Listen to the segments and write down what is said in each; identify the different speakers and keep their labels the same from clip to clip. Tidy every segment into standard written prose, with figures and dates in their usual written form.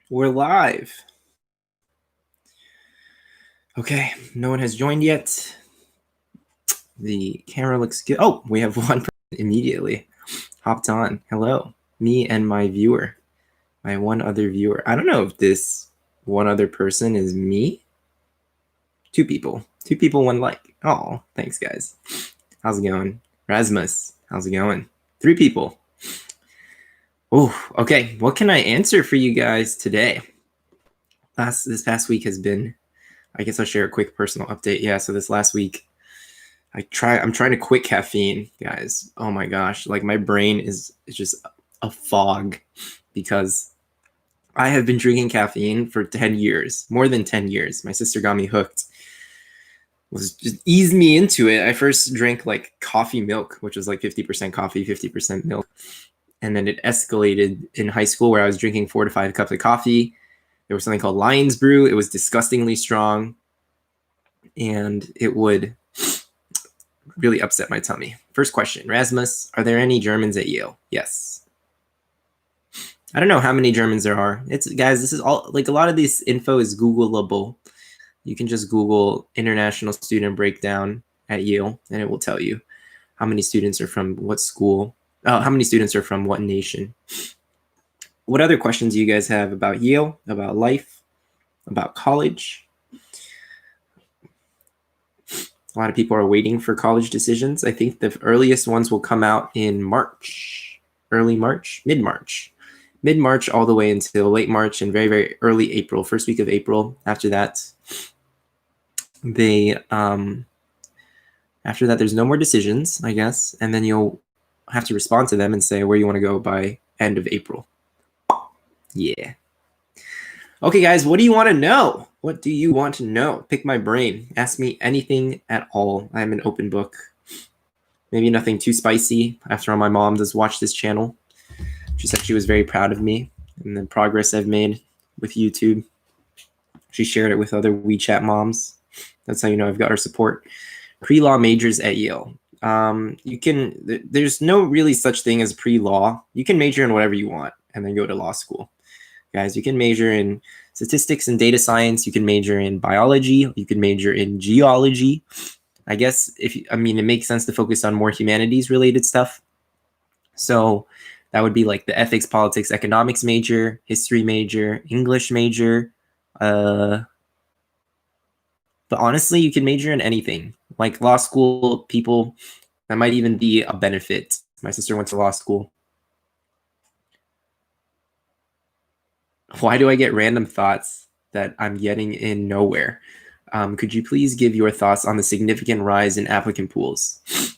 Speaker 1: We're live. Okay, no one has joined yet. The camera looks good. Oh, we have one person immediately hopped on. Hello, me and my viewer, my one other viewer. I don't know if this one other person is me. Two people, one like. Oh, thanks guys. How's it going? Rasmus, how's it going? 3 people. Oh, okay. What can I answer for you guys today? This past week has been, I guess I'll share a quick personal update. Yeah, so this last week, I'm trying to quit caffeine, guys. Oh my gosh, like my brain is just a fog because I have been drinking caffeine for 10 years, more than 10 years. My sister got me hooked. Was just eased me into it. I first drank like coffee milk, which was like 50% coffee, 50% milk. And then it escalated in high school where I was drinking 4 to 5 cups of coffee. There was something called Lion's Brew. It was disgustingly strong. And it would really upset my tummy. First question, Rasmus, are there any Germans at Yale? Yes. I don't know how many Germans there are. Guys, this is all, like a lot of this info is Googleable. You can just Google international student breakdown at Yale and it will tell you how many students are from what school, how many students are from what nation. What other questions do you guys have about Yale, about life, about college? A lot of people are waiting for college decisions. I think the earliest ones will come out in March, early March, mid-March all the way until late March and very, very early April, first week of April. After that, there's no more decisions, I guess. And then you'll have to respond to them and say where you want to go by end of April. Yeah. Okay, guys, what do you want to know? What do you want to know? Pick my brain. Ask me anything at all. I'm an open book. Maybe nothing too spicy. After all, my mom does watch this channel. She said she was very proud of me and the progress I've made with YouTube. She shared it with other WeChat moms. That's how you know I've got her support. Pre-law majors at Yale. There's no really such thing as pre-law. You can major in whatever you want and then go to law school. Guys, you can major in statistics and data science. You can major in biology. You can major in geology. I guess it makes sense to focus on more humanities related stuff. So that would be like the ethics, politics, economics major, history major, English major. But honestly, you can major in anything. Like law school people, that might even be a benefit. My sister went to law school. Why do I get random thoughts that I'm getting in nowhere? Could you please give your thoughts on the significant rise in applicant pools?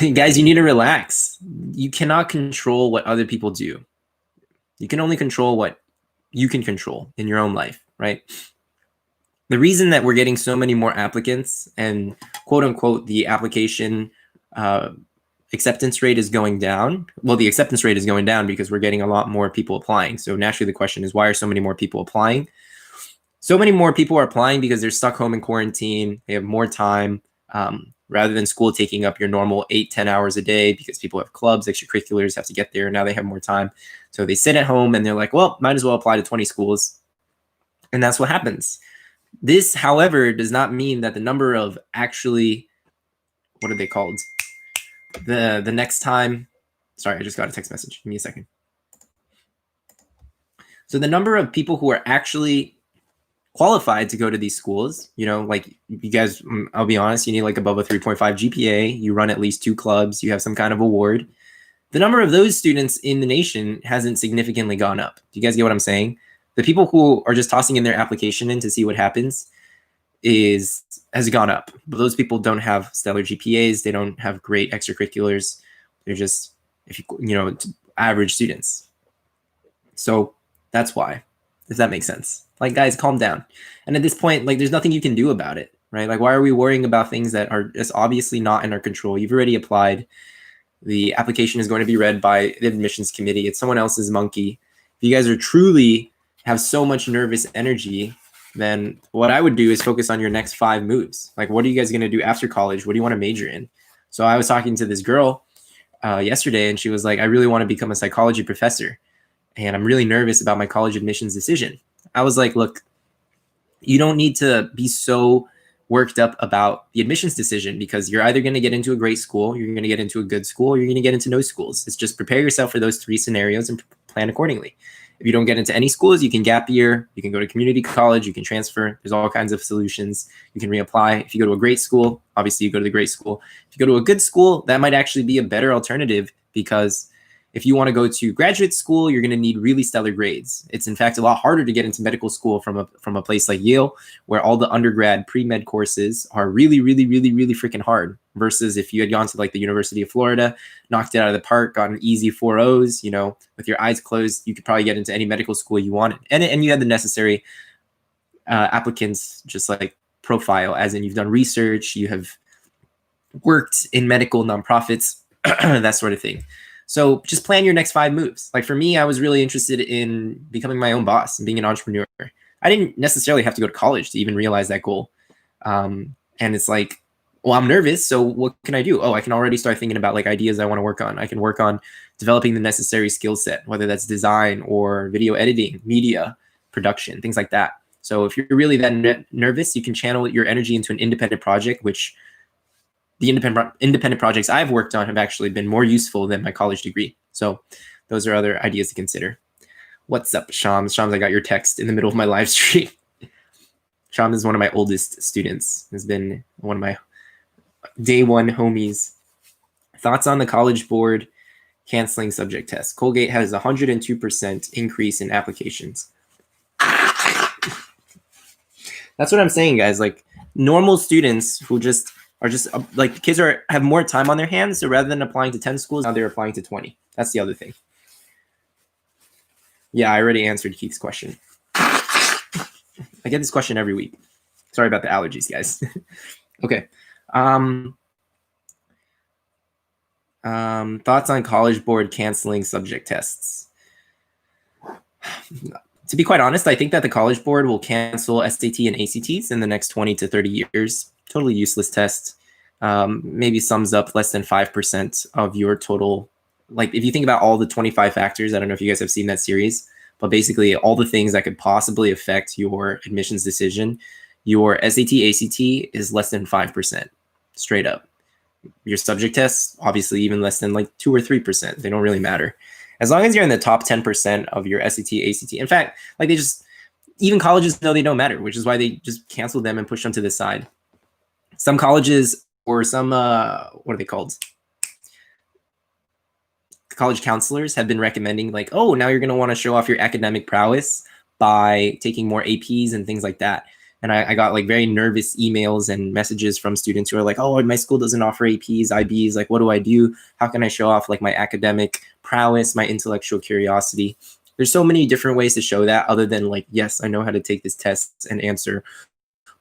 Speaker 1: Guys, you need to relax. You cannot control what other people do. You can only control what you can control in your own life, right? The reason that we're getting so many more applicants and quote unquote the application acceptance rate is going down. Well, the acceptance rate is going down because we're getting a lot more people applying. So naturally the question is, why are so many more people applying? So many more people are applying because they're stuck home in quarantine. They have more time rather than school taking up your normal 8-10 hours a day because people have clubs, extracurriculars, have to get there. Now they have more time. So they sit at home and they're like, well, might as well apply to 20 schools. And that's what happens. This, however, does not mean that the number of actually, what are they called? The next time, sorry, I just got a text message. Give me a second. So the number of people who are actually qualified to go to these schools, like you guys, I'll be honest, you need like above a 3.5 GPA, you run at least 2 clubs, you have some kind of award. The number of those students in the nation hasn't significantly gone up. Do you guys get what I'm saying? The people who are just tossing in their application in to see what happens has gone up. But those people don't have stellar GPAs. They don't have great extracurriculars. They're just, average students. So that's why, if that makes sense. Like, guys, calm down. And at this point, like, there's nothing you can do about it, right? Like, why are we worrying about things that are just obviously not in our control? You've already applied. The application is going to be read by the admissions committee. It's someone else's monkey. If you guys are truly have so much nervous energy, then what I would do is focus on your next 5 moves. Like, what are you guys going to do after college? What do you want to major in? So I was talking to this girl yesterday, and she was like, I really want to become a psychology professor. and I'm really nervous about my college admissions decision. I was like, look, you don't need to be so worked up about the admissions decision, because you're either going to get into a great school, you're going to get into a good school, or you're going to get into no schools. It's just prepare yourself for those 3 scenarios and plan accordingly. If you don't get into any schools, you can gap year, you can go to community college, you can transfer. There's all kinds of solutions. You can reapply. If you go to a great school, obviously you go to the great school. If you go to a good school, that might actually be a better alternative, because if you want to go to graduate school, you're going to need really stellar grades. It's in fact a lot harder to get into medical school from a place like Yale, where all the undergrad pre-med courses are really, really, really, really freaking hard. Versus if you had gone to like the University of Florida, knocked it out of the park, gotten easy 4.0s, you know, with your eyes closed, you could probably get into any medical school you wanted. And you had the necessary applicants, just like profile, as in you've done research, you have worked in medical nonprofits, that sort of thing. So just plan your next 5 moves. Like for me, I was really interested in becoming my own boss and being an entrepreneur. I didn't necessarily have to go to college to even realize that goal. And it's like, well, I'm nervous. So what can I do? Oh, I can already start thinking about like ideas I want to work on. I can work on developing the necessary skill set, whether that's design or video editing, media production, things like that. So if you're really that nervous, you can channel your energy into an independent project, which the independent projects I've worked on have actually been more useful than my college degree. So those are other ideas to consider. What's up, Shams? Shams, I got your text in the middle of my live stream. Shams is one of my oldest students. Has been one of my day one homies. Thoughts on the College Board canceling subject tests? Colgate has 102% increase in applications. That's what I'm saying, guys. Like normal students who are just like kids have more time on their hands. So rather than applying to 10 schools, now they're applying to 20. That's the other thing. Yeah, I already answered Keith's question. I get this question every week. Sorry about the allergies, guys. Okay. Thoughts on College Board canceling subject tests? To be quite honest, I think that the College Board will cancel SAT and ACTs in the next 20 to 30 years. Totally useless test. Maybe sums up less than 5% of your total. Like if you think about all the 25 factors, I don't know if you guys have seen that series, but basically all the things that could possibly affect your admissions decision, your SAT, ACT is less than 5%, straight up. Your subject tests, obviously even less than like 2 or 3%. They don't really matter. As long as you're in the top 10% of your SAT, ACT. In fact, like even colleges know they don't matter, which is why they just cancel them and push them to the side. Some colleges or some, what are they called? College counselors have been recommending like, oh, now you're going to want to show off your academic prowess by taking more APs and things like that. And I got like very nervous emails and messages from students who are like, oh, my school doesn't offer APs, IBs. Like, what do I do? How can I show off like my academic prowess, my intellectual curiosity? There's so many different ways to show that other than like, yes, I know how to take this test and answer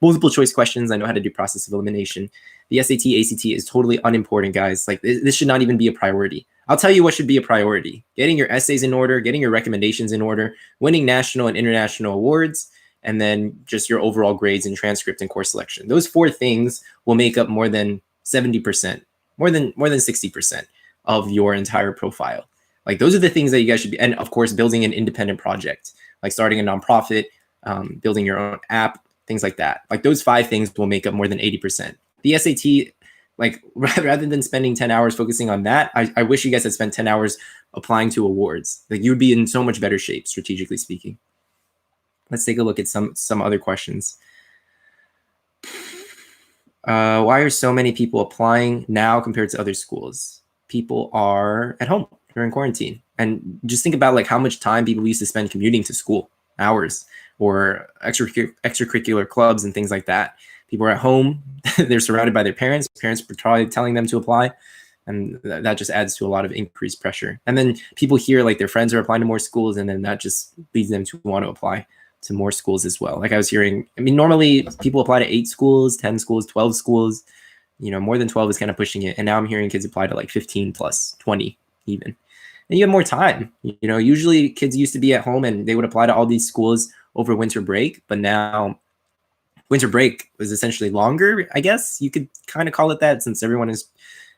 Speaker 1: multiple choice questions. I know how to do process of elimination. The SAT, ACT is totally unimportant, guys. Like this should not even be a priority. I'll tell you what should be a priority. Getting your essays in order, getting your recommendations in order, winning national and international awards, and then just your overall grades and transcript and course selection. Those 4 things will make up more than 70%, more than 60% of your entire profile. Like those are the things that you guys should be, and of course, building an independent project, like starting a nonprofit, building your own app, things like that. Like those 5 things will make up more than 80%. The SAT, like rather than spending 10 hours focusing on that, I wish you guys had spent 10 hours applying to awards. Like you would be in so much better shape, strategically speaking. Let's take a look at some other questions. Why are so many people applying now compared to other schools? People are at home during quarantine. And just think about like how much time people used to spend commuting to school, hours, or extracurricular clubs and things like that. People are at home. They're surrounded by their parents. Parents are probably telling them to apply. And that just adds to a lot of increased pressure. And then people hear like their friends are applying to more schools, and then that just leads them to want to apply to more schools as well. Like I was hearing, I mean, normally people apply to 8 schools, 10 schools, 12 schools, more than 12 is kind of pushing it. And now I'm hearing kids apply to like 15 plus 20 even. And you have more time. Usually kids used to be at home and they would apply to all these schools over winter break, but now winter break was essentially longer, I guess you could kind of call it that, since everyone is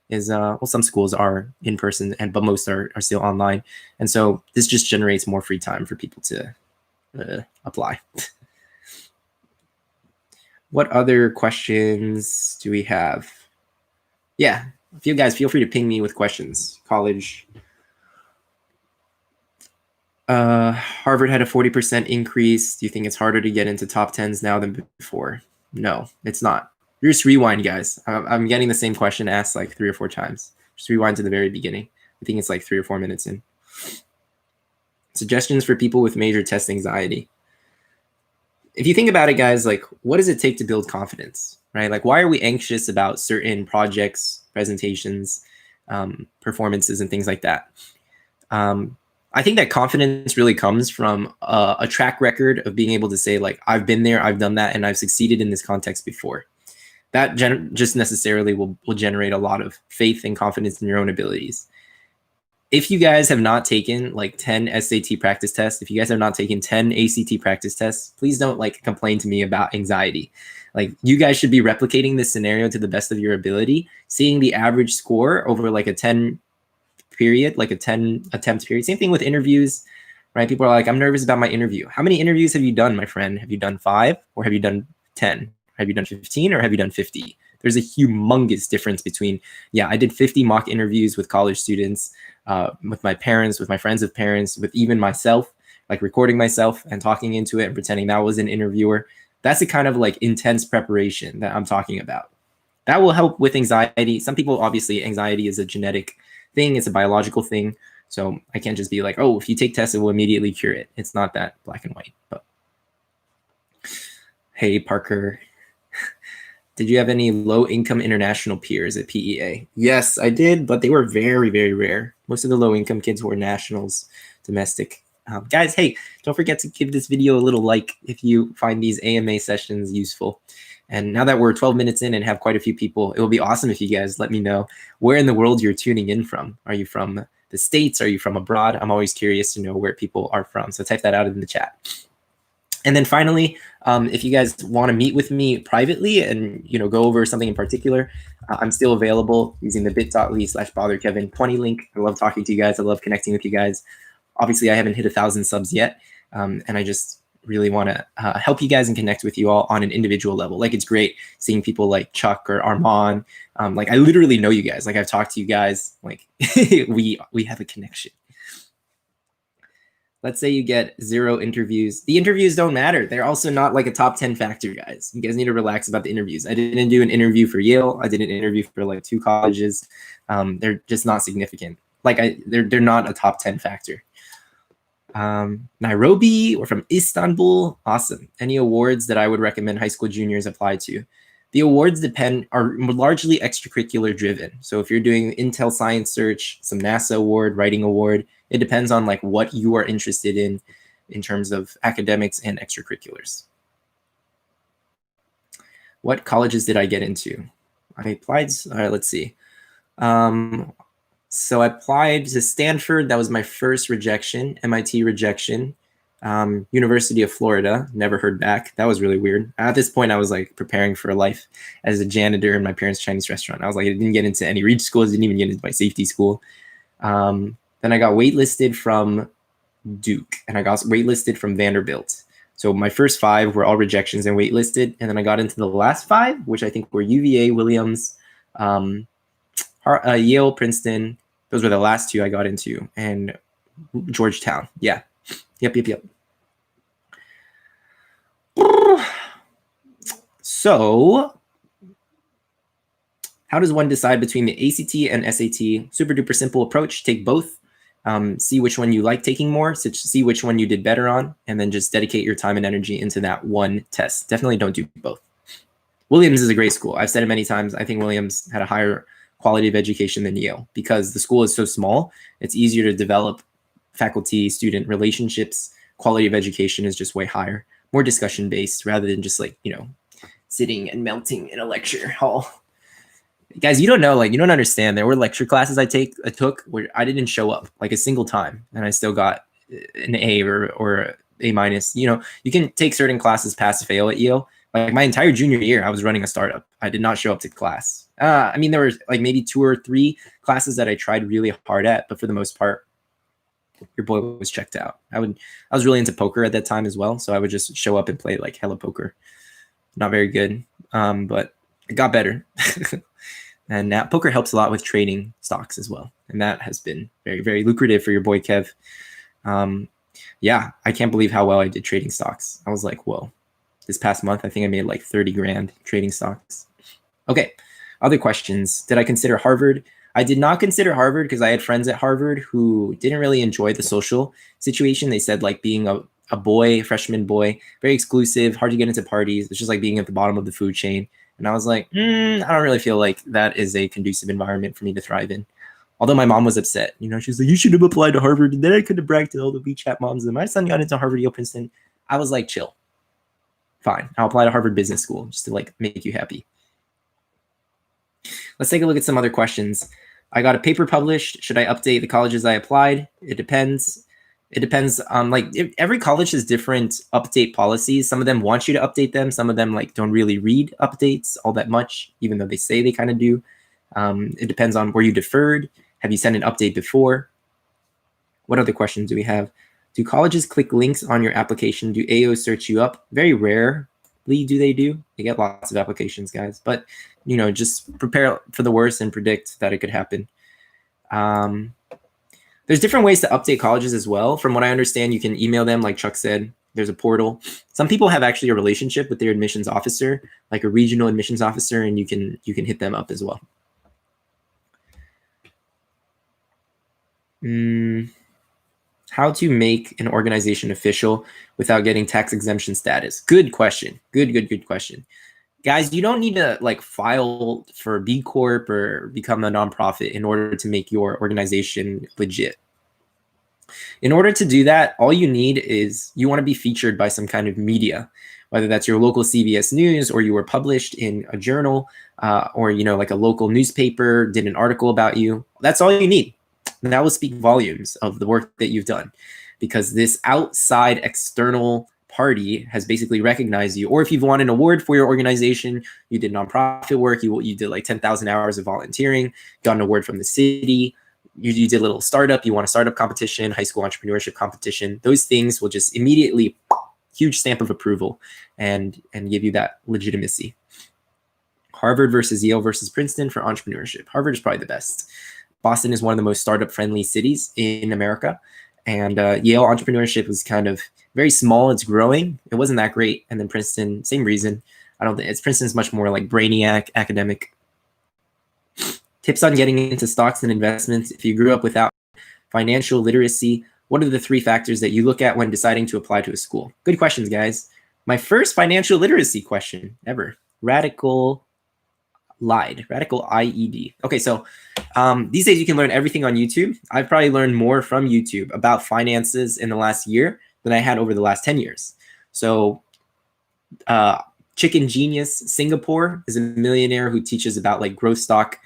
Speaker 1: is well, some schools are in person, but most are still online, and so this just generates more free time for people to apply. What other questions do we have? Yeah, if you guys feel free to ping me with questions. College. Harvard had a 40% increase. Do you think it's harder to get into top 10s now than before? No, it's not. Just rewind, guys. I'm getting the same question asked like 3 or 4 times. Just rewind to the very beginning. I think it's like 3 or 4 minutes in. Suggestions for people with major test anxiety. If you think about it, guys, like what does it take to build confidence, right? Like why are we anxious about certain projects, presentations, performances, and things like that? I think that confidence really comes from a track record of being able to say, like, I've been there, I've done that, and I've succeeded in this context before. That just necessarily will generate a lot of faith and confidence in your own abilities. If you guys have not taken like 10 SAT practice tests, if you guys have not taken 10 ACT practice tests, please don't like complain to me about anxiety. Like you guys should be replicating this scenario to the best of your ability, seeing the average score over like a 10 period, like a 10 attempts period. Same thing with interviews, right? People are like, I'm nervous about my interview. How many interviews have you done, my friend? Have you done 5 or have you done 10? Have you done 15 or have you done 50? There's a humongous difference between, yeah, I did 50 mock interviews with college students, with my parents, with my friends of parents, with even myself, like recording myself and talking into it and pretending that was an interviewer. That's the kind of like intense preparation that I'm talking about. That will help with anxiety. Some people, obviously, anxiety is a genetic thing. It's a biological thing. So I can't just be like, oh, if you take tests, it will immediately cure it. It's not that black and white. But hey, Parker. Did you have any low-income international peers at PEA? Yes, I did, but they were very, very rare. Most of the low-income kids were nationals, domestic. Guys, hey, don't forget to give this video a little like if you find these AMA sessions useful. And now that we're 12 minutes in and have quite a few people, it will be awesome if you guys let me know where in the world you're tuning in from. Are you from the States? Are you from abroad? I'm always curious to know where people are from. So type that out in the chat. And then finally, if you guys want to meet with me privately and go over something in particular, I'm still available using the bit.ly/botherkevin20 link. I love talking to you guys. I love connecting with you guys. Obviously, I haven't hit 1,000 subs yet, and I just really want to help you guys and connect with you all on an individual level. Like it's great seeing people like Chuck or Armand. Like I literally know you guys. Like I've talked to you guys. Like we have a connection. Let's say you get 0 interviews. The interviews don't matter. They're also not like a top 10 factor, guys. You guys need to relax about the interviews. I didn't do an interview for Yale. I did an interview for like 2 colleges. They're just not significant. Like they're not a top 10 factor. Nairobi or from Istanbul. Awesome. Any awards that I would recommend high school juniors apply to? The awards are largely extracurricular driven. So if you're doing Intel Science Search, some NASA award, writing award, it depends on like what you are interested in terms of academics and extracurriculars. What colleges did I get into? I applied, all right, let's see. So I applied to Stanford. That was my first rejection, MIT rejection. University of Florida, never heard back. That was really weird. At this point, I was like preparing for a life as a janitor in my parents' Chinese restaurant. I was like, I didn't get into any reach schools, didn't even get into my safety school. Then I got waitlisted from Duke and I got waitlisted from Vanderbilt. So my first 5 were all rejections and waitlisted. And then I got into the last 5, which I think were UVA, Williams, Yale, Princeton. Those were the last 2 I got into, and Georgetown. Yeah. Yep. So how does one decide between the ACT and SAT? Super duper simple approach. Take both. See which one you like taking more, see which one you did better on, and then just dedicate your time and energy into that one test. Definitely don't do both. Williams is a great school. I've said it many times. I think Williams had a higher quality of education than Yale because the school is so small. It's easier to develop faculty-student relationships. Quality of education is just way higher, more discussion-based rather than just like, sitting and melting in a lecture hall. Guys, you don't know, like you don't understand. There were lecture classes I took where I didn't show up like a single time, and I still got an A or A minus. You can take certain classes pass fail at Yale, Like my entire junior year, I was running a startup. I did not show up to class. I mean, there were like maybe 2 or 3 classes that I tried really hard at, but for the most part, your boy was checked out. I was really into poker at that time as well, so I would just show up and play like hella poker. Not very good, but it got better. And now poker helps a lot with trading stocks as well, and that has been very, very lucrative for your boy Kev. Yeah, I can't believe how well I did trading stocks. I was like, whoa. This past month, I think I made like 30 grand trading stocks. Okay, other questions. Did I consider Harvard? I did not consider Harvard because I had friends at Harvard who didn't really enjoy the social situation. They said like being a boy, freshman boy, very exclusive, hard to get into parties. It's just like being at the bottom of the food chain. And I was like, I don't really feel like that is a conducive environment for me to thrive in. Although my mom was upset, you know, she was like, you should have applied to Harvard. And then I could have bragged to all the WeChat moms that my son got into Harvard, Yale, Princeton. I was like, chill. Fine, I'll apply to Harvard Business School just to like make you happy. Let's take a look at some other questions. I got a paper published. Should I update the colleges I applied? It depends. It depends on like every college has different update policies. Some of them want you to update them. Some of them like don't really read updates all that much, even though they say they kind of do. It depends on where you deferred. Have you sent an update before? What other questions do we have? Do colleges click links on your application? Do AOs search you up? Very rarely do they do. They get lots of applications, guys. But, you know, just prepare for the worst and predict that it could happen. There's different ways to update colleges as well. From what I understand, you can email them, like Chuck said. There's a portal. Some people have actually a relationship with their admissions officer, like a regional admissions officer, and you can hit them up as well. How to make an organization official without getting tax exemption status? Good question. Good question. Guys, you don't need to like file for B Corp or become a nonprofit in order to make your organization legit. In order to do that, all you need is you want to be featured by some kind of media, whether that's your local CBS News or you were published in a journal or, you know, like a local newspaper did an article about you. That's all you need. And that will speak volumes of the work that you've done, because this outside external party has basically recognized you. Or if you've won an award for your organization, you did nonprofit work, you did like 10,000 hours of volunteering, got an award from the city, you did a little startup, you won a startup competition, high school entrepreneurship competition. Those things will just immediately, huge stamp of approval and give you that legitimacy. Harvard versus Yale versus Princeton for entrepreneurship. Harvard is probably the best. Boston is one of the most startup-friendly cities in America. And Yale entrepreneurship was kind of very small. It's growing. It wasn't that great. And then Princeton, same reason. I don't think Princeton's much more like brainiac, academic. Tips on getting into stocks and investments. If you grew up without financial literacy, what are the 3 factors that you look at when deciding to apply to a school? Good questions, guys. My first financial literacy question ever. Radical IED. Okay, so these days you can learn everything on YouTube. I've probably learned more from YouTube about finances in the last year than I had over the last 10 years. So Chicken Genius Singapore is a millionaire who teaches about like growth stock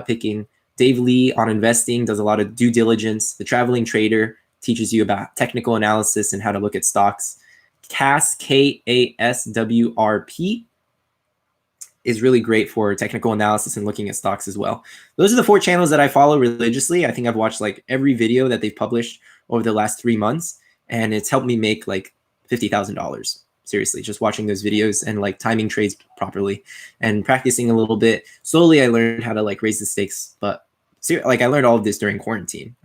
Speaker 1: picking. Dave Lee on investing does a lot of due diligence. The Traveling Trader teaches you about technical analysis and how to look at stocks. KASWRP is really great for technical analysis and looking at stocks as well. Those are the 4 channels that I follow religiously. I think I've watched like every video that they've published over the last 3 months, and it's helped me make like $50,000. Seriously, just watching those videos and like timing trades properly and practicing a little bit. Slowly, I learned how to like raise the stakes, but like I learned all of this during quarantine.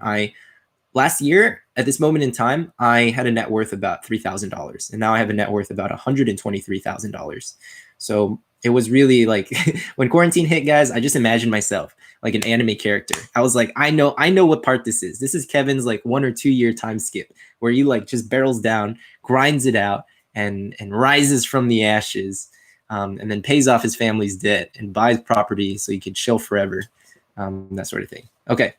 Speaker 1: Last year, at this moment in time, I had a net worth about $3,000, and now I have a net worth about $123,000. So it was really like when quarantine hit, guys, I just imagined myself like an anime character. I was like, I know what part this is. This is Kevin's like 1 or 2 year time skip where he like just barrels down, grinds it out, and rises from the ashes, and then pays off his family's debt and buys property so he can chill forever, that sort of thing. Okay.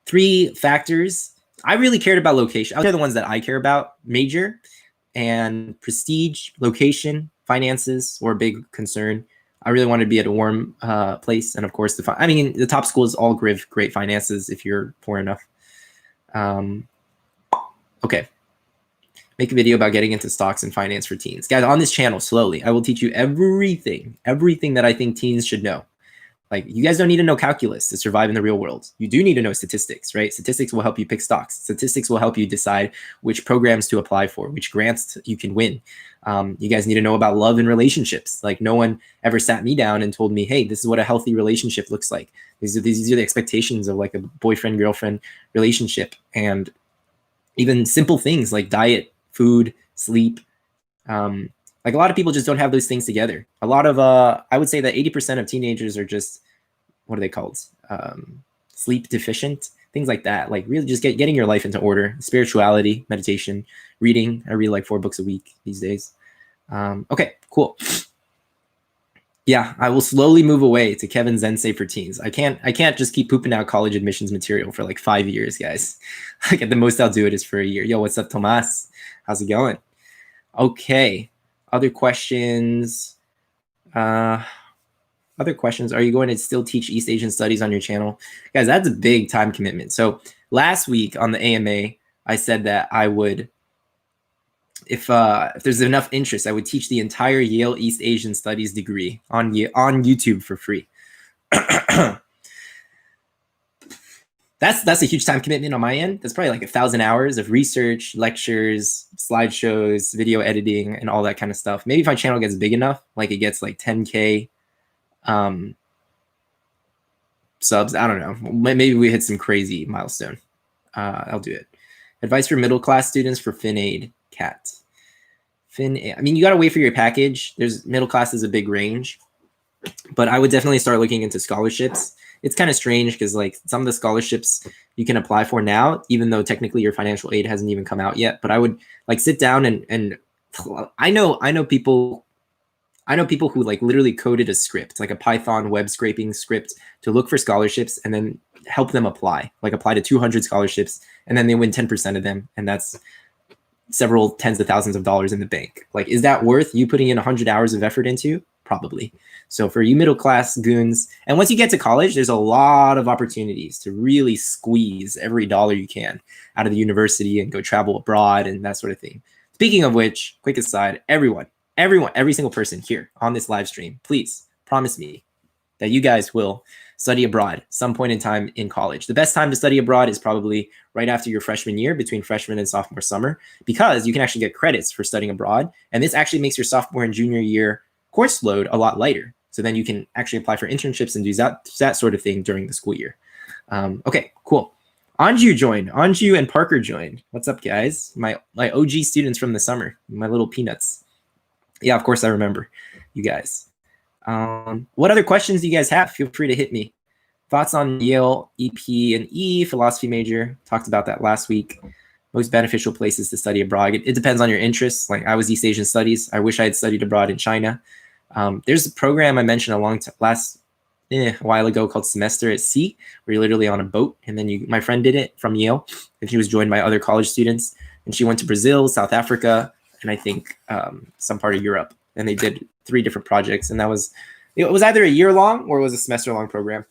Speaker 1: 3 factors. I really cared about location. They're the ones that I care about. Major and prestige, location, finances were a big concern. I really wanted to be at a warm place. And of course, the top schools all give great finances if you're poor enough. Okay. make a video about getting into stocks and finance for teens. Guys, on this channel, slowly, I will teach you everything that I think teens should know. Like, you guys don't need to know calculus to survive in the real world. You do need to know statistics, right? Statistics will help you pick stocks. Statistics will help you decide which programs to apply for, which grants you can win. You guys need to know about love and relationships. Like, no one ever sat me down and told me, hey, this is what a healthy relationship looks like. These are the expectations of like a boyfriend-girlfriend relationship. And even simple things like diet, food, sleep. Like, a lot of people just don't have those things together. A lot of, I would say that 80% of teenagers are just, what are they called? Sleep deficient, things like that. Like, really just getting your life into order. Spirituality, meditation, reading. I read like 4 books a week these days. Okay, cool. Yeah, I will slowly move away to Kevin Zensei for teens. I can't just keep pooping out college admissions material for like 5 years, guys. Like, at the most I'll do it is for a year. Yo, what's up, Tomas? How's it going? Okay. Other questions? Are you going to still teach East Asian studies on your channel? Guys, that's a big time commitment. So last week on the AMA, I said that I would, if there's enough interest, I would teach the entire Yale East Asian Studies degree on YouTube for free. That's a huge time commitment on my end. That's probably like 1,000 hours of research, lectures, slideshows, video editing, and all that kind of stuff. Maybe if my channel gets big enough, like it gets like 10K subs, I don't know. Maybe we hit some crazy milestone. I'll do it. Advice for middle class students for FinAid, Cat. I mean, you got to wait for your package. There's middle class is a big range, but I would definitely start looking into scholarships. It's kind of strange because like some of the scholarships you can apply for now, even though technically your financial aid hasn't even come out yet. But I would like sit down and I know people who like literally coded a script, like a Python web scraping script to look for scholarships and then help them apply to 200 scholarships, and then they win 10% of them, and that's several tens of thousands of dollars in the bank. Like, is that worth you putting in 100 hours of effort into? Probably. So for you middle class goons, and once you get to college, there's a lot of opportunities to really squeeze every dollar you can out of the university and go travel abroad and that sort of thing. Speaking of which, quick aside, everyone, every single person here on this live stream, please promise me that you guys will study abroad some point in time in college. The best time to study abroad is probably right after your freshman year, between freshman and sophomore summer, because you can actually get credits for studying abroad. And this actually makes your sophomore and junior year course load a lot lighter. So then you can actually apply for internships and do that sort of thing during the school year. Okay, cool. Anju joined. Anju and Parker joined. What's up, guys? My OG students from the summer, my little peanuts. Yeah, of course I remember you guys. What other questions do you guys have? Feel free to hit me. Thoughts on Yale EP and E, philosophy major? Talked about that last week. Most beneficial places to study abroad. It depends on your interests. Like, I was East Asian studies. I wish I had studied abroad in China. There's a program I mentioned a while ago called Semester at Sea, where you're literally on a boat, and then my friend did it from Yale, and she was joined by other college students, and she went to Brazil, South Africa, and I think some part of Europe, and they did 3 different projects, and it was either a year long or it was a semester long program.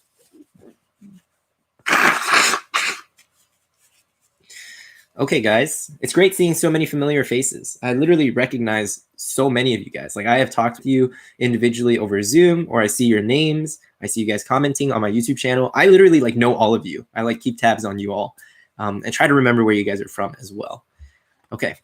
Speaker 1: Okay, guys, it's great seeing so many familiar faces. I literally recognize so many of you guys. Like, I have talked to you individually over Zoom, or I see your names. I see you guys commenting on my YouTube channel. I literally like know all of you. I like keep tabs on you all, and try to remember where you guys are from as well. Okay,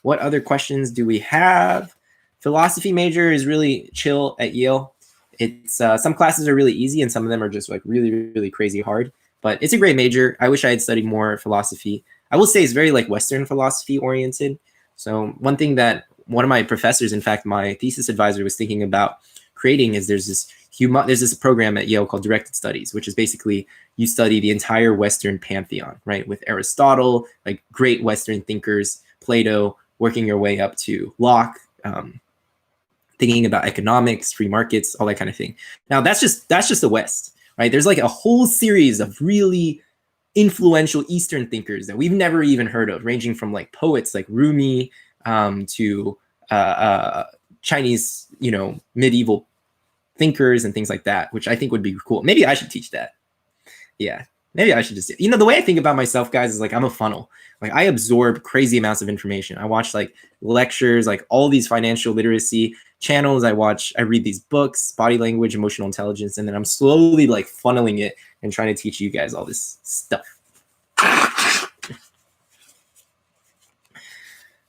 Speaker 1: what other questions do we have? Philosophy major is really chill at Yale. It's some classes are really easy and some of them are just like really, really crazy hard, but it's a great major. I wish I had studied more philosophy. I will say it's very like Western philosophy oriented. So one thing that one of my professors, in fact, my thesis advisor was thinking about creating is there's this program at Yale called Directed Studies, which is basically you study the entire Western pantheon, right? With Aristotle, like great Western thinkers, Plato, working your way up to Locke, thinking about economics, free markets, all that kind of thing. Now that's just the West, right? There's like a whole series of really influential Eastern thinkers that we've never even heard of, ranging from like poets like Rumi to Chinese, medieval thinkers and things like that, which I think would be cool. Maybe I should teach that. Yeah, Maybe I should just, the way I think about myself, guys, is like I'm a funnel. Like I absorb crazy amounts of information. I watch like lectures, like all these financial literacy channels. I read these books, body language, emotional intelligence, and then I'm slowly like funneling it and trying to teach you guys all this stuff.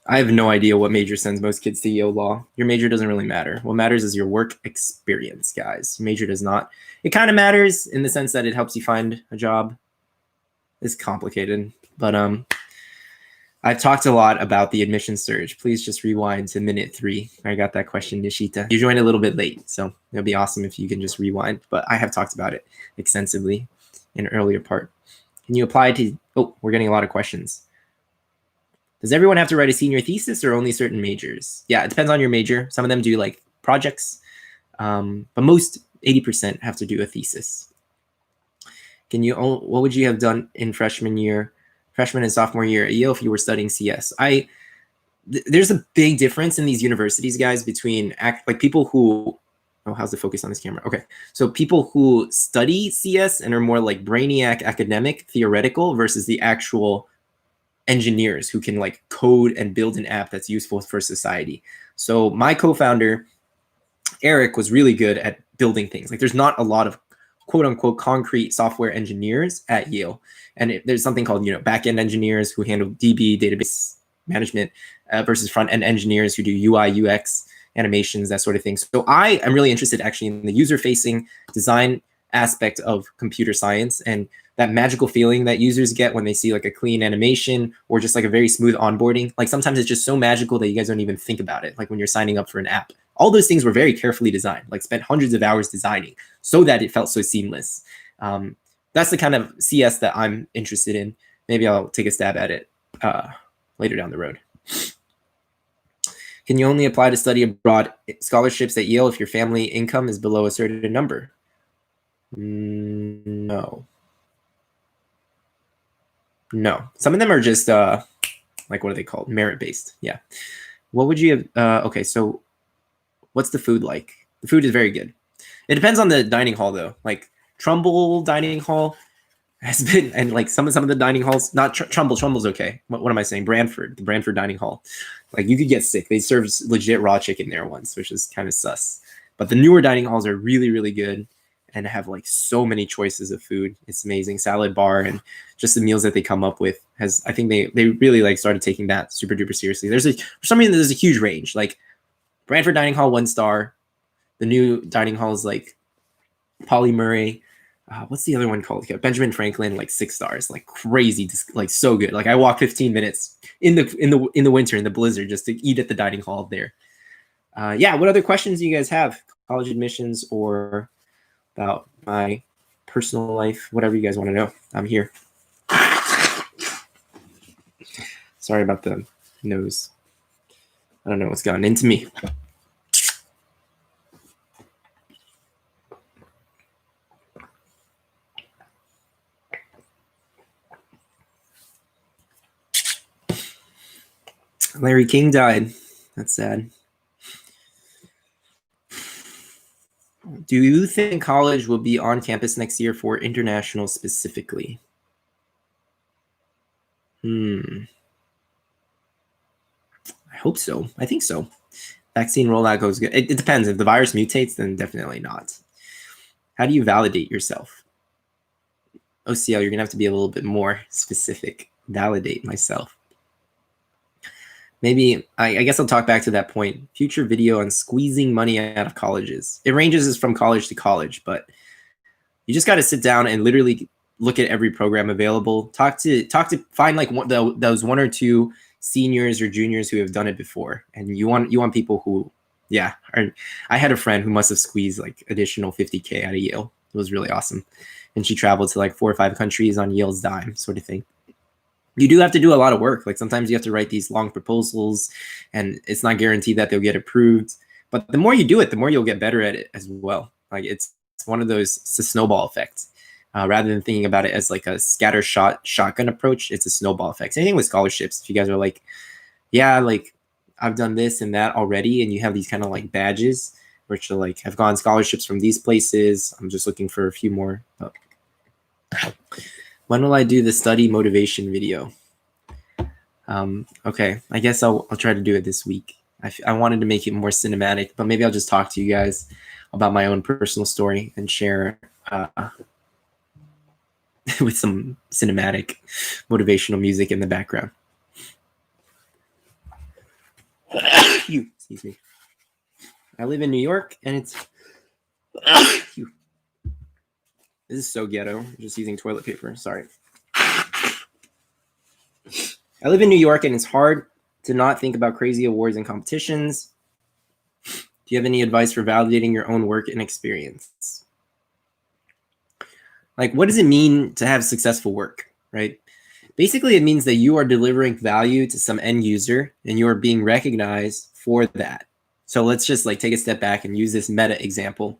Speaker 1: I have no idea what major sends most kids to Yale Law. Your major doesn't really matter. What matters is your work experience, guys. Your major does not. It kind of matters in the sense that it helps you find a job. It's complicated, but I've talked a lot about the admission surge. Please just rewind to minute 3. I got that question, Nishita. You joined a little bit late, so it'll be awesome if you can just rewind. But I have talked about it extensively in an earlier part. Can you apply to? Oh, we're getting a lot of questions. Does everyone have to write a senior thesis or only certain majors? Yeah, it depends on your major. Some of them do like projects, but most 80% have to do a thesis. What would you have done in freshman and sophomore year at Yale if you were studying CS? There's a big difference in these universities, guys, between like people who, how's the focus on this camera? Okay, so people who study CS and are more like brainiac, academic, theoretical versus the actual engineers who can like code and build an app that's useful for society. So my co-founder, Eric, was really good at building things. Like there's not a lot of quote unquote concrete software engineers at Yale. And there's something called, back-end engineers who handle DB, database management, versus front-end engineers who do UI, UX, animations, that sort of thing. So I am really interested actually in the user-facing design aspect of computer science and that magical feeling that users get when they see like a clean animation or just like a very smooth onboarding. Like sometimes it's just so magical that you guys don't even think about it. Like when you're signing up for an app, all those things were very carefully designed, like spent hundreds of hours designing so that it felt so seamless. That's the kind of CS that I'm interested in. Maybe I'll take a stab at it later down the road. Can you only apply to study abroad scholarships at Yale if your family income is below a certain number? No. Some of them are just like, what are they called? Merit-based. Yeah. What would you have? Okay, so what's the food like? The food is very good. It depends on the dining hall though. Like Trumbull dining hall has been, and like some of the dining halls, not Trumbull's okay. What am I saying? The Branford dining hall. Like you could get sick. They served legit raw chicken there once, which is kind of sus. But the newer dining halls are really, really good and have like so many choices of food. It's amazing. Salad bar and just the meals that they come up with I think they really like started taking that super duper seriously. For some reason, there's a huge range. Like Branford dining hall, 1 star. The new dining hall is like Polly Murray. What's the other one called? Benjamin Franklin, like 6 stars, like crazy, like so good. Like I walked 15 minutes in the winter in the blizzard just to eat at the dining hall there. Yeah. What other questions do you guys have? College admissions or about my personal life, whatever you guys want to know. I'm here. Sorry about the nose. I don't know what's gotten into me. Larry King died. That's sad. Do you think college will be on campus next year for international specifically? I hope so. I think so. Vaccine rollout goes good. It depends. If the virus mutates, then definitely not. How do you validate yourself? OCL, you're going to have to be a little bit more specific. Validate myself. Maybe, I guess I'll talk back to that point. Future video on squeezing money out of colleges. It ranges from college to college, but you just got to sit down and literally look at every program available. Find like those 1 or 2 seniors or juniors who have done it before. And you want people who, yeah. I had a friend who must have squeezed like additional $50K out of Yale. It was really awesome. And she traveled to like 4 or 5 countries on Yale's dime, sort of thing. You do have to do a lot of work. Like sometimes you have to write these long proposals and it's not guaranteed that they'll get approved. But the more you do it, the more you'll get better at it as well. Like it's one of those, it's a snowball effect. Rather than thinking about it as like a scatter shotgun approach, it's a snowball effect. Same thing with scholarships. If you guys are like, yeah, like I've done this and that already, and you have these kind of like badges, which are like, I've gotten scholarships from these places. I'm just looking for a few more. When will I do the study motivation video? Okay, I guess I'll try to do it this week. I wanted to make it more cinematic, but maybe I'll just talk to you guys about my own personal story and share with some cinematic motivational music in the background. Excuse me. I live in New York, and it's this is so ghetto. I'm just using toilet paper. Sorry. I live in New York, and it's hard to not think about crazy awards and competitions. Do you have any advice for validating your own work and experience? Like, what does it mean to have successful work, right? Basically, it means that you are delivering value to some end user and you are being recognized for that. So let's just like take a step back and use this meta example,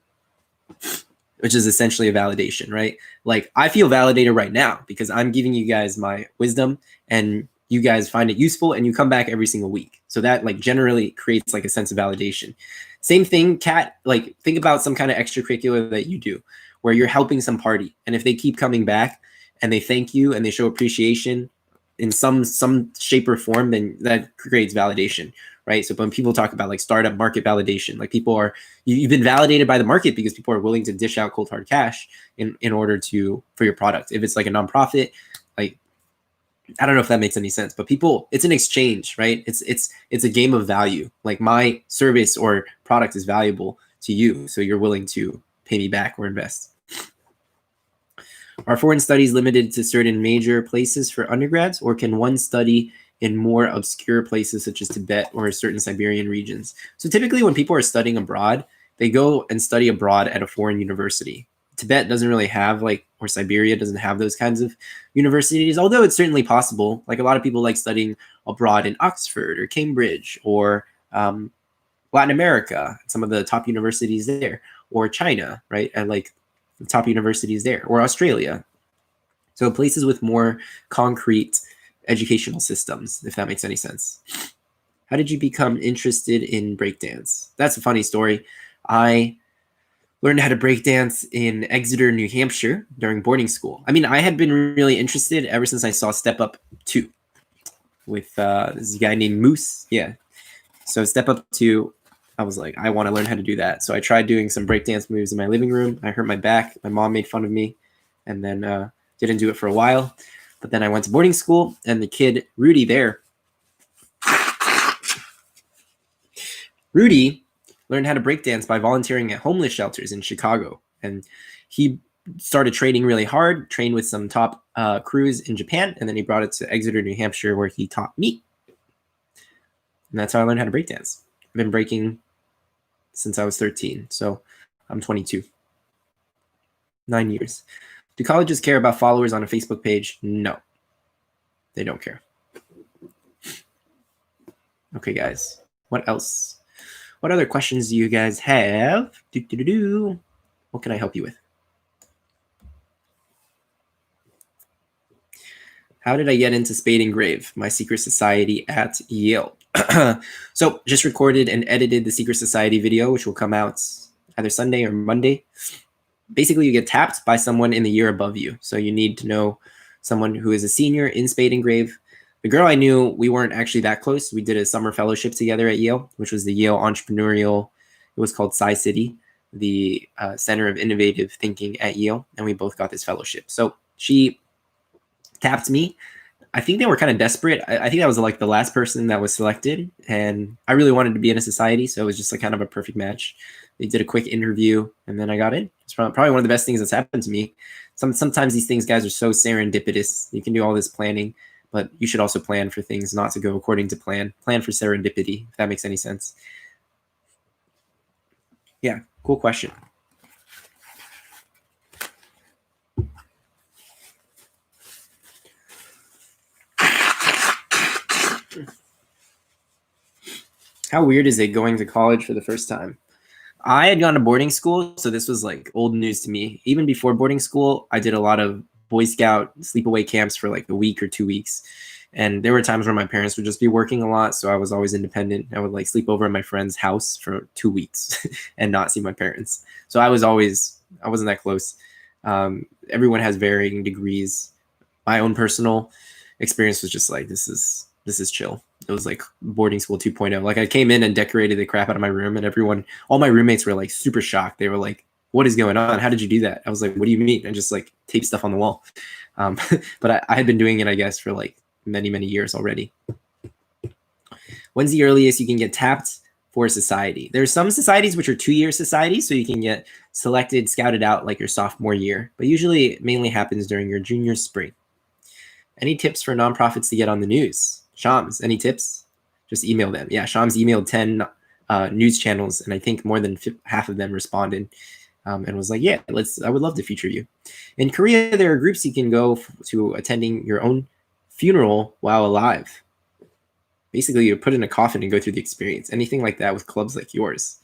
Speaker 1: which is essentially a validation, right? Like, I feel validated right now because I'm giving you guys my wisdom and you guys find it useful and you come back every single week. So that like generally creates like a sense of validation. Same thing, Kat, like think about some kind of extracurricular that you do where you're helping some party. And if they keep coming back and they thank you and they show appreciation in some shape or form, then that creates validation, right? So when people talk about like startup market validation, like people are, you've been validated by the market because people are willing to dish out cold hard cash in order to, for your product. If it's like a nonprofit, like, I don't know if that makes any sense, but people, it's an exchange, right? It's a game of value. Like my service or product is valuable to you, so you're willing to pay me back or invest. Are foreign studies limited to certain major places for undergrads, or can one study in more obscure places such as Tibet or certain Siberian regions? So typically when people are studying abroad, they go and study abroad at a foreign university. Tibet doesn't really have like, or Siberia doesn't have those kinds of universities, although it's certainly possible. Like a lot of people like studying abroad in Oxford or Cambridge or Latin America, some of the top universities there, or China, right? And like the top universities there, or Australia. So places with more concrete educational systems, if that makes any sense. How did you become interested in breakdance? That's a funny story. I learned how to breakdance in Exeter, New Hampshire during boarding school. I mean, I had been really interested ever since I saw Step Up 2 with this guy named Moose. Yeah. So Step Up 2, I was like, I want to learn how to do that. So I tried doing some breakdance moves in my living room. I hurt my back. My mom made fun of me and then didn't do it for a while. But then I went to boarding school and the kid, Rudy learned how to breakdance by volunteering at homeless shelters in Chicago. And he started training really hard, trained with some top crews in Japan, and then he brought it to Exeter, New Hampshire, where he taught me. And that's how I learned how to breakdance. I've been breaking since I was 13, so I'm 22. 9 years. Do colleges care about followers on a Facebook page? No, they don't care. Okay, guys, what else? What other questions do you guys have? What can I help you with? How did I get into Spade and Grave, my secret society at Yale? So just recorded and edited the secret society video, which will come out either Sunday or Monday. Basically, you get tapped by someone in the year above you. So you need to know someone who is a senior in Spade and Grave. The girl I knew, we weren't actually that close. We did a summer fellowship together at Yale, which was the Yale Entrepreneurial, it was called Sci-City, the Center of Innovative Thinking at Yale. And we both got this fellowship. So she tapped me. I think they were kind of desperate. I think that was like the last person that was selected. And I really wanted to be in a society. So it was just like kind of a perfect match. They did a quick interview and then I got in. It's probably one of the best things that's happened to me. Sometimes these things, guys, are so serendipitous. You can do all this planning, but you should also plan for things not to go according to plan. Plan for serendipity, if that makes any sense. Yeah, cool question. How weird is it going to college for the first time? I had gone to boarding school, so this was like old news to me. Even before boarding school, I did a lot of Boy Scout sleepaway camps for like a week or 2 weeks. And there were times where my parents would just be working a lot, so I was always independent. I would like sleep over at my friend's house for 2 weeks and not see my parents. So I wasn't that close. Everyone has varying degrees my own personal experience was just like, this is chill. It was like boarding school 2.0. Like I came in and decorated the crap out of my room, and all my roommates were like super shocked. They were like, what is going on? How did you do that? I was like, what do you mean? I just like tape stuff on the wall. But I had been doing it, I guess, for like many, many years already. When's the earliest you can get tapped for a society? There's some societies which are 2-year societies, so you can get selected, scouted out like your sophomore year, but usually it mainly happens during your junior spring. Any tips for nonprofits to get on the news? Shams, any tips? Just email them. Yeah, Shams emailed 10 news channels, and I think more than half of them responded and was like, yeah, I would love to feature you. In Korea, there are groups you can go to attending your own funeral while alive. Basically, you're put in a coffin and go through the experience. Anything like that with clubs like yours?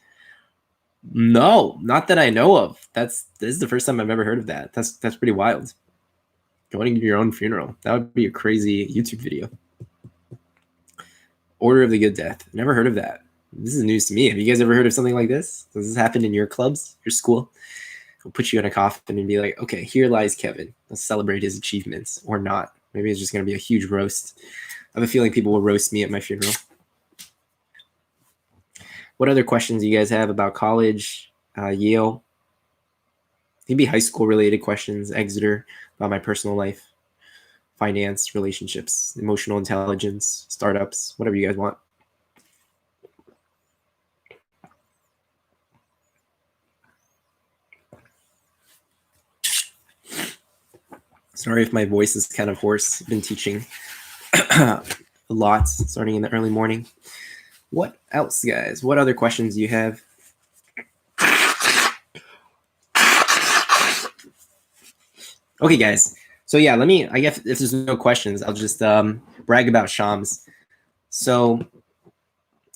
Speaker 1: No, not that I know of. This is the first time I've ever heard of that. That's pretty wild. Going to your own funeral. That would be a crazy YouTube video. Order of the Good Death. Never heard of that. This is news to me. Have you guys ever heard of something like this? Does this happen in your clubs, your school? We'll put you in a coffin and be like, okay, here lies Kevin. Let's celebrate his achievements, or not. Maybe it's just going to be a huge roast. I have a feeling people will roast me at my funeral. What other questions do you guys have about college, Yale? Maybe high school related questions, Exeter, about my personal life, finance, relationships, emotional intelligence, startups, whatever you guys want. Sorry if my voice is kind of hoarse. I've been teaching a lot starting in the early morning. What else, guys? What other questions do you have? Okay, guys. So yeah, I guess if there's no questions, I'll just brag about Shams. So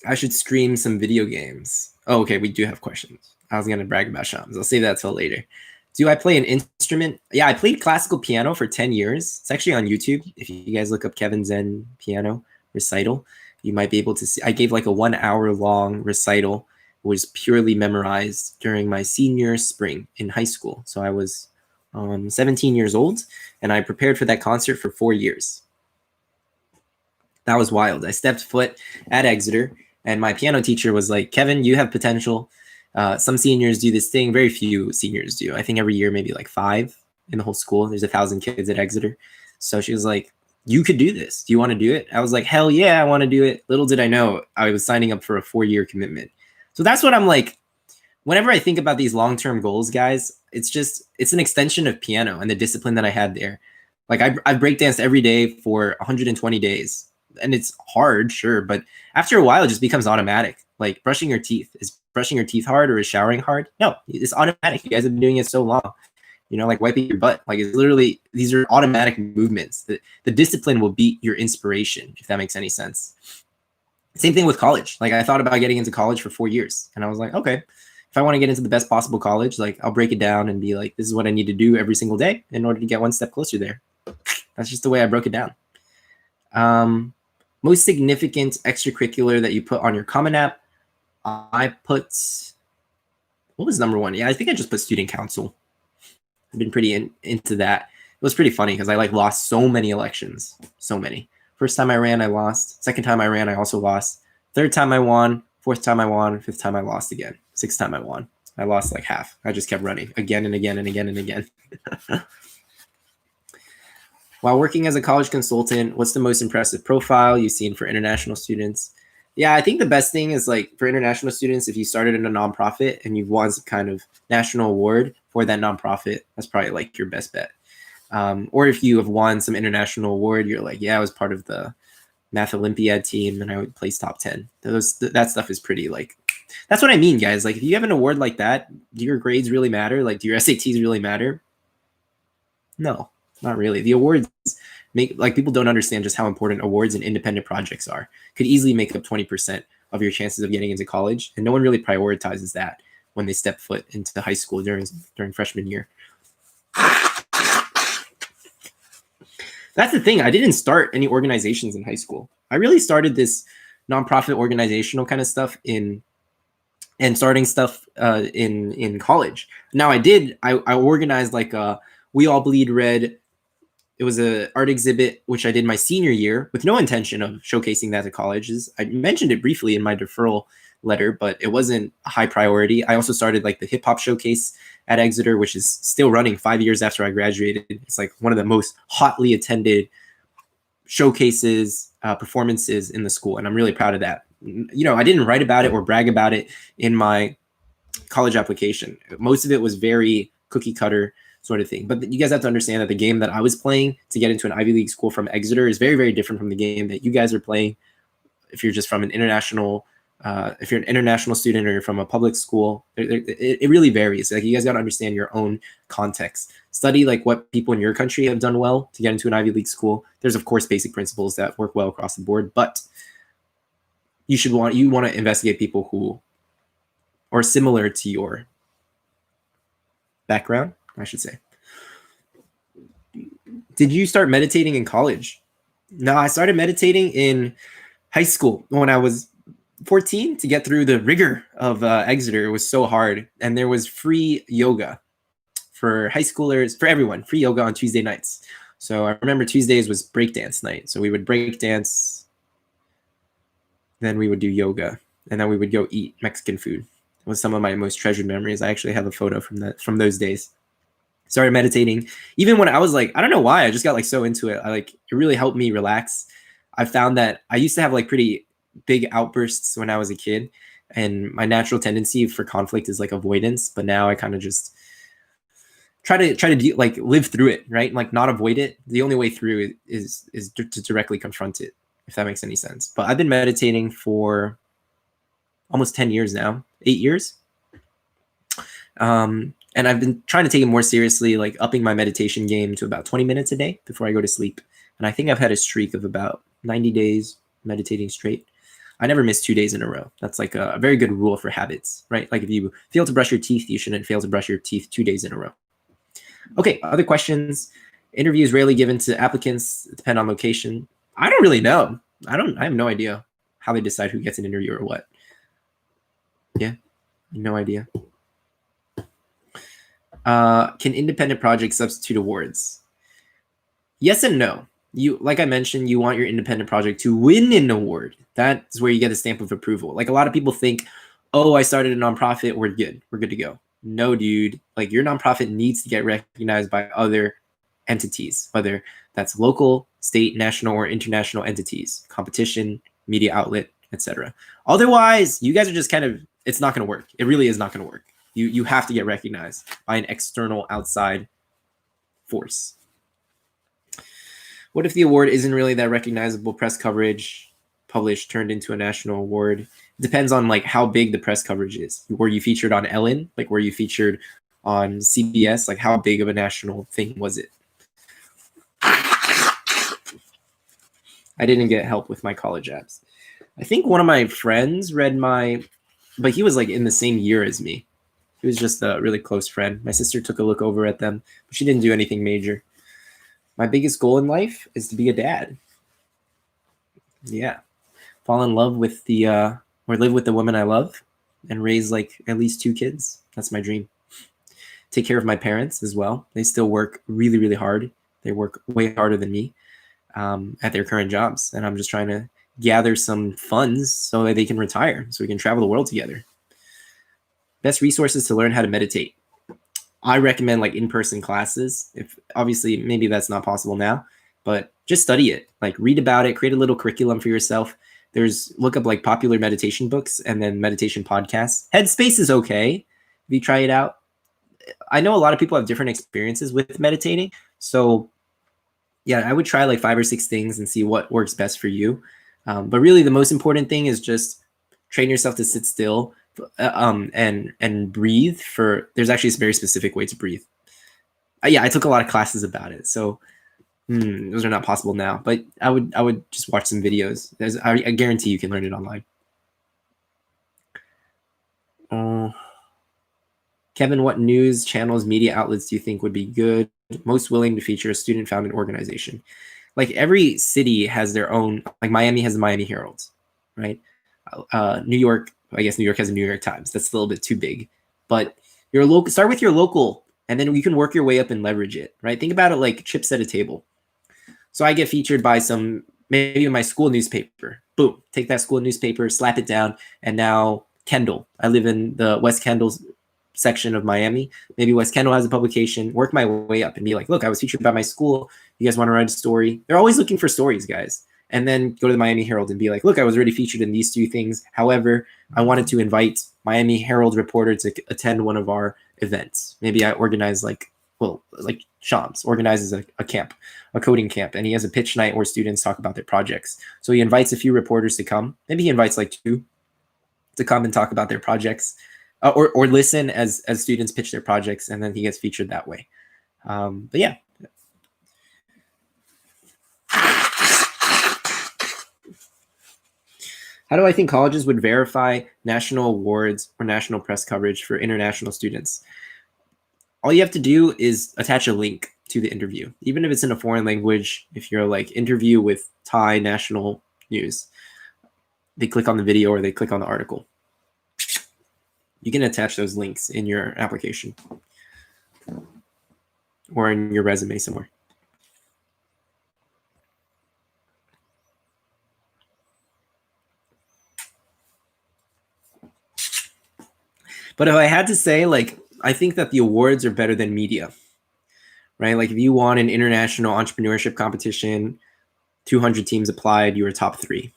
Speaker 1: I should stream some video games. Oh, okay, we do have questions. I was going to brag about Shams. I'll save that till later. Do I play an instrument? Yeah, I played classical piano for 10 years. It's actually on YouTube. If you guys look up Kevin Zhen piano recital, you might be able to see. I gave like a 1 hour long recital. It was purely memorized during my senior spring in high school. So I was 17 years old, and I prepared for that concert for 4 years. That was wild. I stepped foot at Exeter, and my piano teacher was like, Kevin, you have potential. Some seniors do this thing. Very few seniors do. I think every year, maybe like 5 in the whole school. There's 1,000 kids at Exeter. So she was like, you could do this. Do you want to do it? I was like, hell yeah, I want to do it. Little did I know I was signing up for a 4-year commitment. So that's what I'm like. Whenever I think about these long-term goals, guys, it's an extension of piano and the discipline that I had there. Like I breakdanced every day for 120 days. And it's hard, sure, but after a while, it just becomes automatic. Like brushing your teeth. Is brushing your teeth hard or is showering hard? No, it's automatic. You guys have been doing it so long. You know, like wiping your butt. Like it's literally, these are automatic movements. The discipline will beat your inspiration, if that makes any sense. Same thing with college. Like I thought about getting into college for 4 years. And I was like, okay, if I want to get into the best possible college, like I'll break it down and be like, this is what I need to do every single day in order to get one step closer there. That's just the way I broke it down. Most significant extracurricular that you put on your Common App? I put, what was number 1? Yeah, I think I just put student council. I've been pretty into that. It was pretty funny because I like lost so many elections. So many. First time I ran, I lost. Second time I ran, I also lost. Third time I won. Fourth time I won. Fifth time I lost again. Sixth time I won. I lost like half. I just kept running again and again and again and again. While working as a college consultant, what's the most impressive profile you've seen for international students? Yeah, I think the best thing is like for international students, if you started in a nonprofit and you've won some kind of national award for that nonprofit, that's probably like your best bet. Or if you have won some international award, you're like, yeah, I was part of the Math Olympiad team and I would place top 10. That stuff is pretty like, that's what I mean, guys. Like if you have an award like that, do your grades really matter? Like do your SATs really matter? No, not really. The awards people don't understand just how important awards and independent projects are. Could easily make up 20% of your chances of getting into college. And no one really prioritizes that when they step foot into high school during freshman year. That's the thing. I didn't start any organizations in high school. I really started this nonprofit organizational kind of stuff in college. Now I organized like a We All Bleed Red it was a art exhibit, which I did my senior year with no intention of showcasing that to colleges. I mentioned it briefly in my deferral letter, but it wasn't a high priority. I also started like the hip hop showcase at Exeter, which is still running 5 years after I graduated. It's like one of the most hotly attended showcases, performances in the school. And I'm really proud of that. You know, I didn't write about it or brag about it in my college application. Most of it was very cookie cutter sort of thing. But you guys have to understand that the game that I was playing to get into an Ivy League school from Exeter is very, very different from the game that you guys are playing if you're just from an international, if you're an international student or you're from a public school. It really varies. Like, you guys got to understand your own context. Study like what people in your country have done well to get into an Ivy League school. There's of course basic principles that work well across the board, but you want to investigate people who are similar to your background, I should say. Did you start meditating in college? No, I started meditating in high school when I was 14 to get through the rigor of Exeter. It was so hard. And there was free yoga for high schoolers, for everyone, free yoga on Tuesday nights. So I remember Tuesdays was breakdance night. So we would break dance, then we would do yoga, and then we would go eat Mexican food. It was some of my most treasured memories. I actually have a photo from those days. Started meditating even when I was like, I don't know why, I just got like so into it. It really helped me relax. I found that I used to have like pretty big outbursts when I was a kid, and my natural tendency for conflict is like avoidance. But now I kind of just try to like live through it, right? Like, not avoid it. The only way through it is to directly confront it, if that makes any sense. But I've been meditating for almost 10 years now, 8 years. And I've been trying to take it more seriously, like upping my meditation game to about 20 minutes a day before I go to sleep. And I think I've had a streak of about 90 days meditating straight. I never miss 2 days in a row. That's like a very good rule for habits, right? Like, if you fail to brush your teeth, you shouldn't fail to brush your teeth 2 days in a row. Okay, other questions. Interviews rarely given to applicants depend on location. I don't really know. I have no idea how they decide who gets an interview or what. Yeah, no idea. Can independent projects substitute awards? Yes and no. Like I mentioned, you want your independent project to win an award. That's where you get a stamp of approval. Like, a lot of people think, oh, I started a nonprofit, we're good to go. No, dude. Like, your nonprofit needs to get recognized by other entities, whether that's local, state, national, or international entities, competition, media outlet, etc. Otherwise, you guys are just it's not going to work. It really is not going to work. You have to get recognized by an external outside force. What if the award isn't really that recognizable? Press coverage, published, turned into a national award. It depends on like how big the press coverage is. Were you featured on Ellen? Like, were you featured on CBS? Like, how big of a national thing was it? I didn't get help with my college apps. I think one of my friends read but he was like in the same year as me. He was just a really close friend. My sister took a look over at them, but she didn't do anything major. My biggest goal in life is to be a dad. Yeah. Fall in love with or live with the woman I love and raise like at least 2 kids. That's my dream. Take care of my parents as well. They still work really, really hard. They work way harder than me at their current jobs. And I'm just trying to gather some funds so that they can retire, so we can travel the world together. Best resources to learn how to meditate. I recommend like in-person classes. If obviously maybe that's not possible now, but just study it. Like, read about it, create a little curriculum for yourself. Look up like popular meditation books and then meditation podcasts. Headspace is okay if you try it out. I know a lot of people have different experiences with meditating. So yeah, I would try like 5 or 6 things and see what works best for you. But really the most important thing is just train yourself to sit still and breathe. There's actually a very specific way to breathe. Yeah, I took a lot of classes about it. So those are not possible now, but I would just watch some videos. I guarantee you can learn it online. Kevin, what news channels, media outlets do you think would be good, most willing to feature a student-founded organization? Like, every city has their own, like Miami has the Miami Herald, right? New York, I guess New York has a New York Times. That's a little bit too big. But start with your local, and then you can work your way up and leverage it, right? Think about it like chips at a table. So I get featured by maybe my school newspaper. Boom, take that school newspaper, slap it down, and now Kendall. I live in the West Kendall section of Miami. Maybe West Kendall has a publication. Work my way up and be like, look, I was featured by my school. You guys want to write a story? They're always looking for stories, guys. And then go to the Miami Herald and be like, look, I was already featured in these 2 things. However, I wanted to invite Miami Herald reporter to attend one of our events. Maybe I organize like Shams organizes a camp, a coding camp, and he has a pitch night where students talk about their projects. So he invites a few reporters to come. Maybe he invites like 2 to come and talk about their projects, or listen as students pitch their projects, and then he gets featured that way. But yeah. How do I think colleges would verify national awards or national press coverage for international students? All you have to do is attach a link to the interview, even if it's in a foreign language. If you're like interview with Thai national news, they click on the video or they click on the article. You can attach those links in your application or in your resume somewhere. But if I had to say, like, I think that the awards are better than media, right? Like if you won an international entrepreneurship competition, 200 teams applied, you were top 3.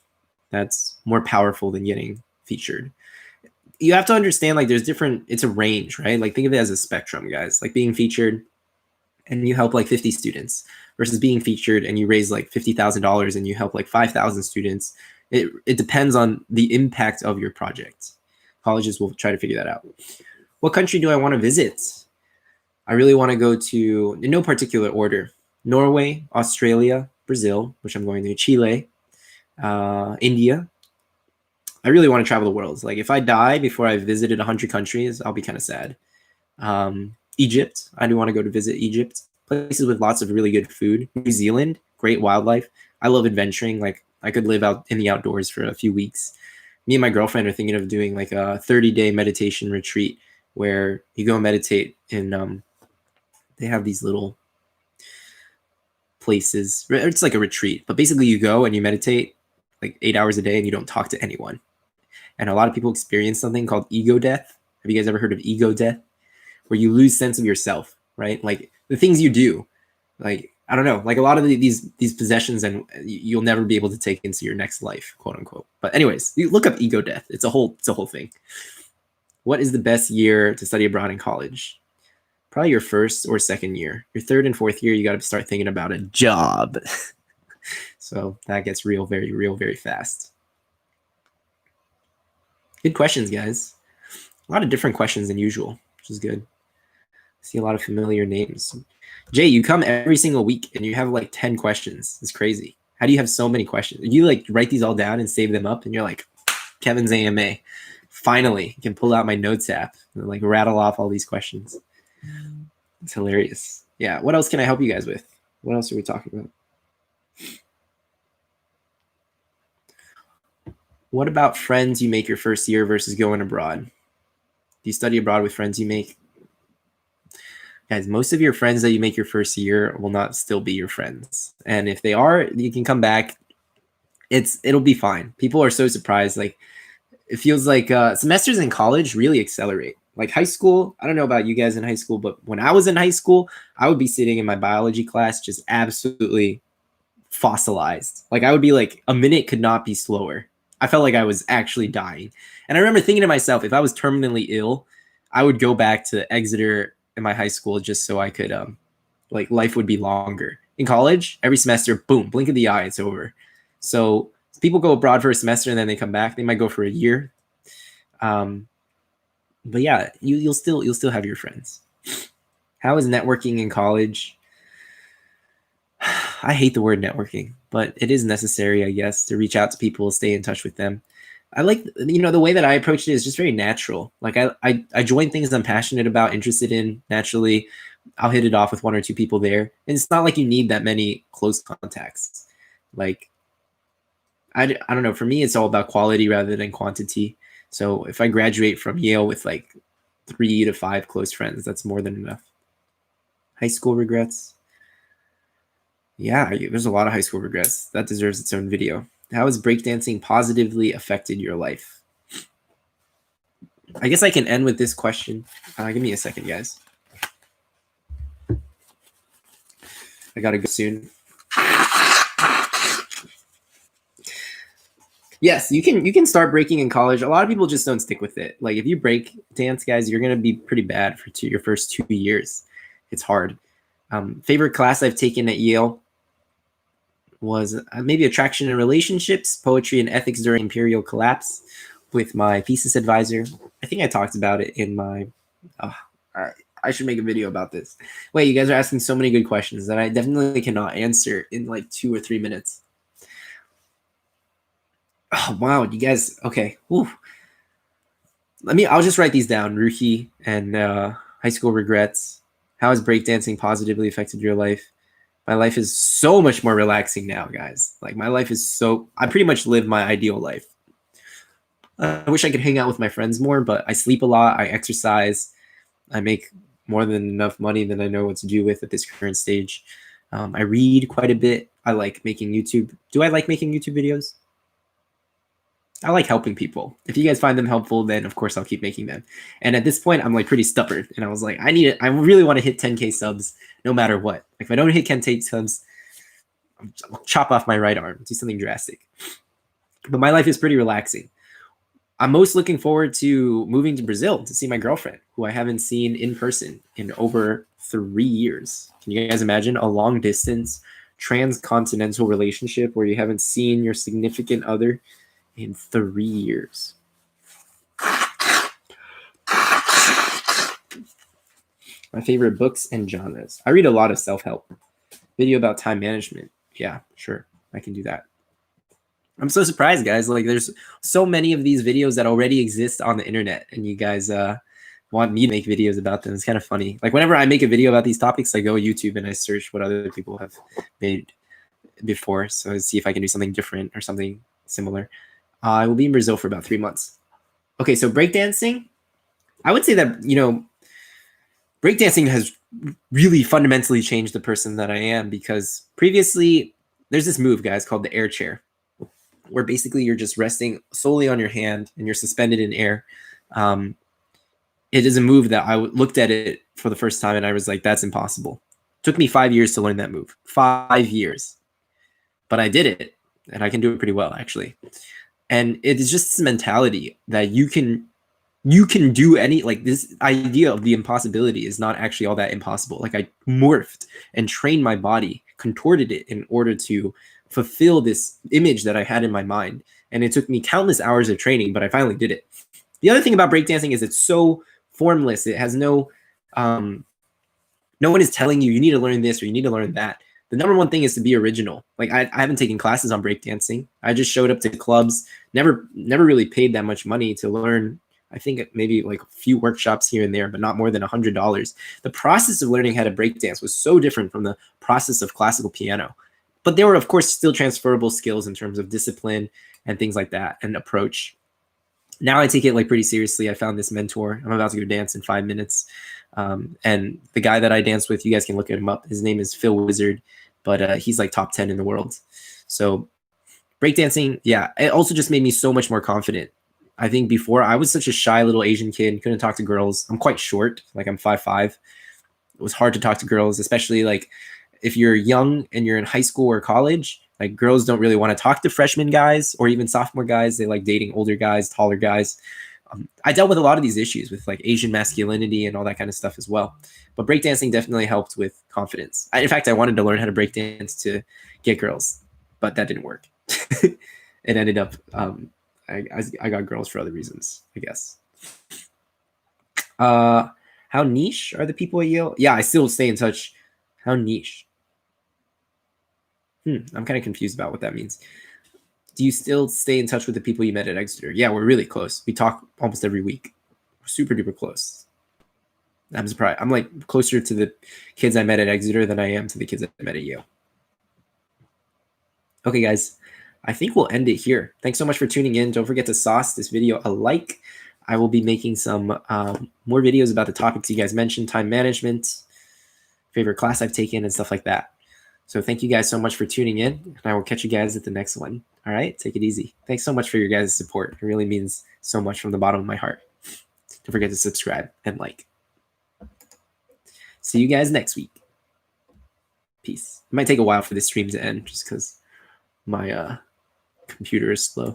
Speaker 1: That's more powerful than getting featured. You have to understand, like, it's a range, right? Like think of it as a spectrum, guys. Like being featured and you help like 50 students versus being featured and you raise like $50,000 and you help like 5,000 students. It depends on the impact of your project. Colleges will try to figure that out. What country do I want to visit? I really want to go to, in no particular order, Norway, Australia, Brazil, which I'm going to, Chile, India. I really want to travel the world. Like if I die before I visited 100 countries, I'll be kind of sad. Egypt, I do want to go to visit Egypt. Places with lots of really good food. New Zealand, great wildlife. I love adventuring. Like I could live out in the outdoors for a few weeks. Me and my girlfriend are thinking of doing like a 30-day meditation retreat where you go and meditate in, they have these little places. It's like a retreat, but basically you go and you meditate like 8 hours a day and you don't talk to anyone. And a lot of people experience something called ego death. Have you guys ever heard of ego death? Where you lose sense of yourself, right? Like the things you do, like, I don't know, like a lot of these possessions and you'll never be able to take into your next life, quote unquote. But anyways, you look up ego death. It's a whole thing. What is the best year to study abroad in college? Probably your first or second year. Your third and fourth year, you got to start thinking about a job. So that gets real, very fast. Good questions, guys. A lot of different questions than usual, which is good. See a lot of familiar names. Jay, you come every single week and you have like 10 questions. It's crazy. How do you have so many questions? You like write these all down and save them up and you're like, Kevin's AMA. Finally, I can pull out my notes app and like rattle off all these questions. It's hilarious. Yeah. What else can I help you guys with? What else are we talking about? What about friends you make your first year versus going abroad? Do you study abroad with friends you make? Guys, most of your friends that you make your first year will not still be your friends. And if they are, you can come back. It'll be fine. People are so surprised. Like it feels like semesters in college really accelerate. Like high school, I don't know about you guys in high school, but when I was in high school, I would be sitting in my biology class just absolutely fossilized. Like I would be like, a minute could not be slower. I felt like I was actually dying. And I remember thinking to myself, if I was terminally ill, I would go back to Exeter in my high school just so I could, like life would be longer. In college, every semester, boom, blink of the eye, it's over. So people go abroad for a semester and then they come back. They might go for a year. But yeah, you'll still have your friends. How is networking in college? I hate the word networking, but it is necessary, I guess, to reach out to people, stay in touch with them. I like, the way that I approach it is just very natural. Like I join things I'm passionate about, interested in naturally. I'll hit it off with one or two people there. And it's not like you need that many close contacts. Like, I don't know. For me, it's all about quality rather than quantity. So if I graduate from Yale with like 3 to 5 close friends, that's more than enough. High school regrets. Yeah, there's a lot of high school regrets. That deserves its own video. How has breakdancing positively affected your life? I guess I can end with this question. Give me a second, guys. I gotta go soon. Yes, you can start breaking in college. A lot of people just don't stick with it. Like if you break dance, guys, you're gonna be pretty bad for your first 2 years. It's hard. Favorite class I've taken at Yale was maybe Attraction and Relationships, Poetry and Ethics During Imperial Collapse with my thesis advisor. I think I talked about it in my I should make a video about this. Wait, you guys are asking so many good questions that I definitely cannot answer in like 2 or 3 minutes. Oh, wow, you guys, okay. Whew. I'll just write these down. Ruhi and high school regrets. How has breakdancing positively affected your life? My life is so much more relaxing now, guys. Like my life is I pretty much live my ideal life. I wish I could hang out with my friends more, but I sleep a lot. I exercise. I make more than enough money than I know what to do with at this current stage. I read quite a bit. I like making YouTube. Do I like making YouTube videos? I like helping people. If you guys find them helpful, then of course I'll keep making them. And at this point, I'm like pretty stubborn. And I was like, I really want to hit 10K subs no matter what. Like if I don't hit 10K subs, I'll chop off my right arm, do something drastic. But my life is pretty relaxing. I'm most looking forward to moving to Brazil to see my girlfriend, who I haven't seen in person in over 3 years. Can you guys imagine a long distance transcontinental relationship where you haven't seen your significant other in 3 years? My favorite books and genres. I read a lot of self-help. Video about time management. Yeah, sure. I can do that. I'm so surprised, guys. Like there's so many of these videos that already exist on the internet and you guys want me to make videos about them. It's kind of funny. Like whenever I make a video about these topics, I go YouTube and I search what other people have made before. So I see if I can do something different or something similar. I will be in Brazil for about 3 months. Okay, so breakdancing. I would say that, breakdancing has really fundamentally changed the person that I am because previously there's this move, guys, called the air chair, where basically you're just resting solely on your hand and you're suspended in air. It is a move that I looked at it for the first time and I was like, that's impossible. It took me 5 years to learn that move. 5 years. But I did it and I can do it pretty well, actually. And it is just this mentality that you can do any, like this idea of the impossibility is not actually all that impossible. Like I morphed and trained my body, contorted it in order to fulfill this image that I had in my mind. And it took me countless hours of training, but I finally did it. The other thing about breakdancing is it's so formless. It has no one is telling you need to learn this or you need to learn that. The number one thing is to be original. Like I haven't taken classes on breakdancing. I just showed up to clubs, never really paid that much money to learn. I think maybe like a few workshops here and there, but not more than $100. The process of learning how to breakdance was so different from the process of classical piano. But there were, of course, still transferable skills in terms of discipline and things like that and approach. Now I take it like pretty seriously. I found this mentor. I'm about to go dance in 5 minutes. And the guy that I dance with, you guys can look him up. His name is Phil Wizard, but he's like top 10 in the world. So breakdancing, yeah, it also just made me so much more confident. I think before I was such a shy little Asian kid, couldn't talk to girls. I'm quite short, like I'm 5'5". It was hard to talk to girls, especially like if you're young and you're in high school or college. Like girls don't really want to talk to freshman guys or even sophomore guys. They like dating older guys, taller guys. I dealt with a lot of these issues with like Asian masculinity and all that kind of stuff as well. But breakdancing definitely helped with confidence. In fact, I wanted to learn how to breakdance to get girls, but that didn't work. It ended up, I got girls for other reasons, I guess. How niche are the people at Yale? Yeah, I still stay in touch. How niche? I'm kind of confused about what that means. Do you still stay in touch with the people you met at Exeter? Yeah, we're really close. We talk almost every week. We're super duper close. I'm surprised. I'm like closer to the kids I met at Exeter than I am to the kids I met at Yale. Okay, guys, I think we'll end it here. Thanks so much for tuning in. Don't forget to sauce this video a like. I will be making some more videos about the topics you guys mentioned, time management, favorite class I've taken, and stuff like that. So thank you guys so much for tuning in, and I will catch you guys at the next one. All right, take it easy. Thanks so much for your guys' support. It really means so much from the bottom of my heart. Don't forget to subscribe and like. See you guys next week. Peace. It might take a while for this stream to end just because my computer is slow.